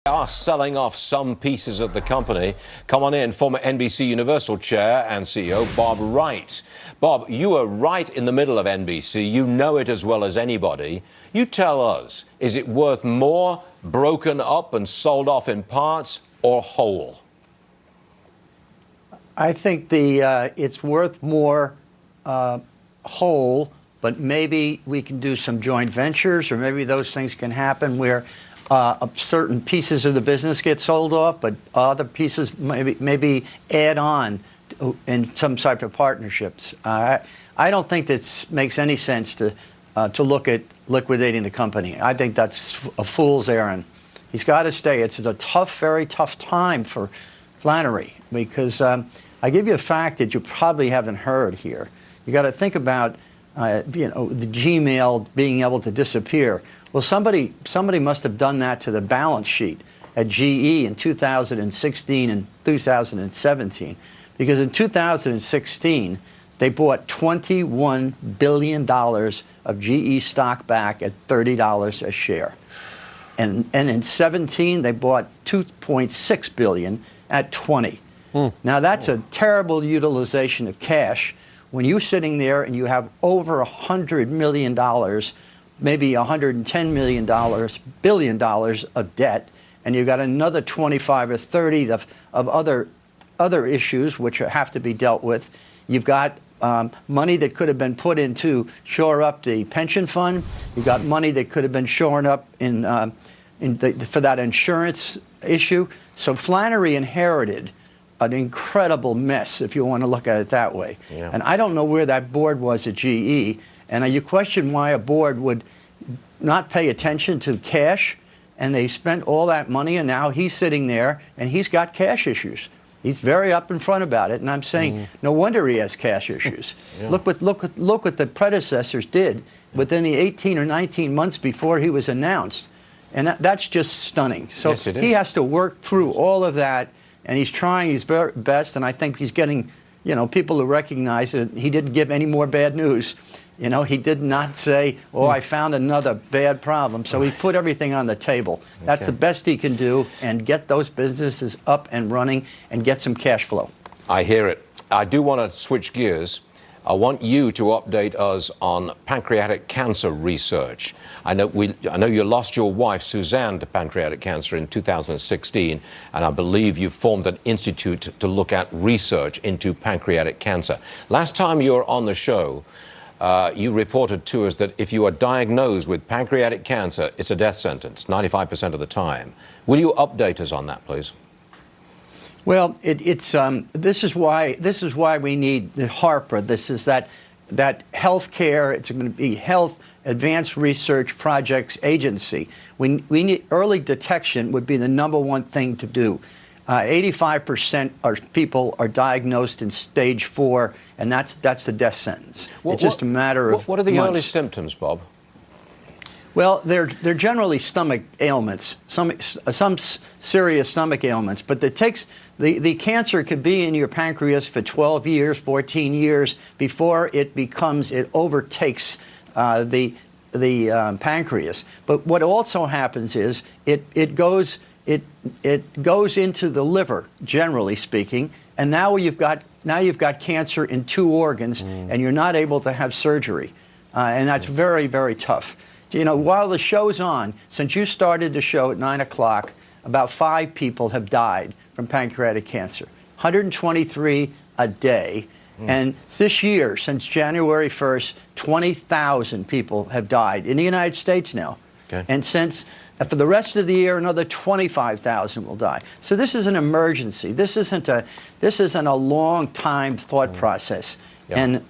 Are selling off some pieces of the company. Come on in, former NBC Universal Chair and CEO Bob Wright. Bob, you are right in the middle of NBC. You know it as well as anybody. You tell us, is it worth more broken up and sold off in parts or whole? I think it's worth more whole, but maybe we can do some joint ventures, or maybe those things can happen where certain pieces of the business get sold off, but other pieces maybe add on in some type of partnerships. I don't think that makes any sense to look at liquidating the company. I think that's a fool's errand. He's got to stay. It's a tough, very tough time for Flannery, because I give you a fact that you probably haven't heard here. You got to think about the Gmail being able to disappear. Well, somebody must have done that to the balance sheet at GE in 2016 and 2017, because in 2016 they bought $21 billion of GE stock back at $30 a share, and in 17 they bought $2.6 billion at 20. Now that's a terrible utilization of cash when you're sitting there and you have over $100 million, maybe $110 million, billion dollars of debt, and you've got another 25 or 30 of other issues which have to be dealt with. You've got money that could have been put into shore up the pension fund. You've got money that could have been shored up for that insurance issue. So Flannery inherited an incredible mess, if you want to look at it that way. Yeah. And I don't know where that board was at GE. And you question why a board would not pay attention to cash, and they spent all that money, and now he's sitting there and he's got cash issues. He's very up in front about it, and I'm saying no wonder he has cash issues. Yeah. Look what the predecessors did within the 18 or 19 months before he was announced, and that's just stunning. So yes, he has to work through all of that, and he's trying his very best, and I think he's getting people to recognize that he didn't give any more bad news. He did not say, oh, I found another bad problem. So he put everything on the table. Okay. That's the best he can do, and get those businesses up and running and get some cash flow. I hear it. I do want to switch gears. I want you to update us on pancreatic cancer research. I know you lost your wife, Suzanne, to pancreatic cancer in 2016, and I believe you formed an institute to look at research into pancreatic cancer. Last time you were on the show, you reported to us that if you are diagnosed with pancreatic cancer, it's a death sentence, 95% of the time. Will you update us on that, please? Well, this is why we need the HARPA. This is that healthcare. It's going to be Health Advanced Research Projects Agency. We need early detection would be the #1 thing to do. 85% of people are diagnosed in stage 4, and that's the death sentence. It's just a matter of What are the months. early symptoms, Bob? Well, they're generally stomach ailments, some serious stomach ailments, but the cancer could be in your pancreas for 12 years, 14 years before it overtakes the pancreas. But what also happens is it goes into the liver, generally speaking, and now you've got cancer in 2 organs, and you're not able to have surgery, and that's very, very tough. While the show's on, since you started the show at 9 o'clock, about 5 people have died from pancreatic cancer, 123 a day. And this year, since January 1st, 20,000 people have died in the United States now. Okay. And for the rest of the year, another 25,000 will die. So this is an emergency. This isn't a long time thought process. Yeah. And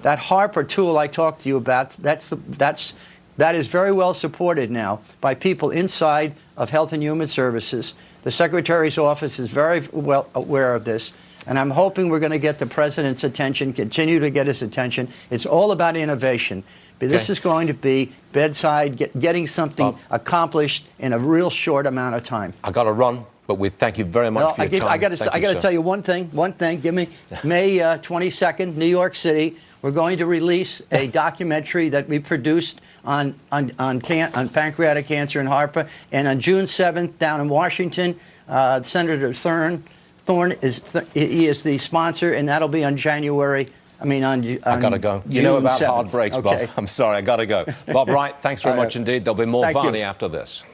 that HARPA tool I talked to you about, that is very well supported now by people inside of Health and Human Services. The Secretary's office is very well aware of this, and I'm hoping we're going to get the President's attention, continue to get his attention. It's all about innovation. But this is going to be bedside, getting something accomplished in a real short amount of time. I got to run, but we thank you very much for your time. I got to tell you one thing. Give me May 22nd, New York City. We're going to release a documentary that we produced on pancreatic cancer in HARPA. And on June 7th, down in Washington, Senator Thorne is he is the sponsor, and that'll be on January. I gotta go. You June know about 7th. hard breaks, Okay. Bob. I'm sorry, I gotta go. Bob Wright, thanks very much indeed. There'll be more Thank you. Varney after this.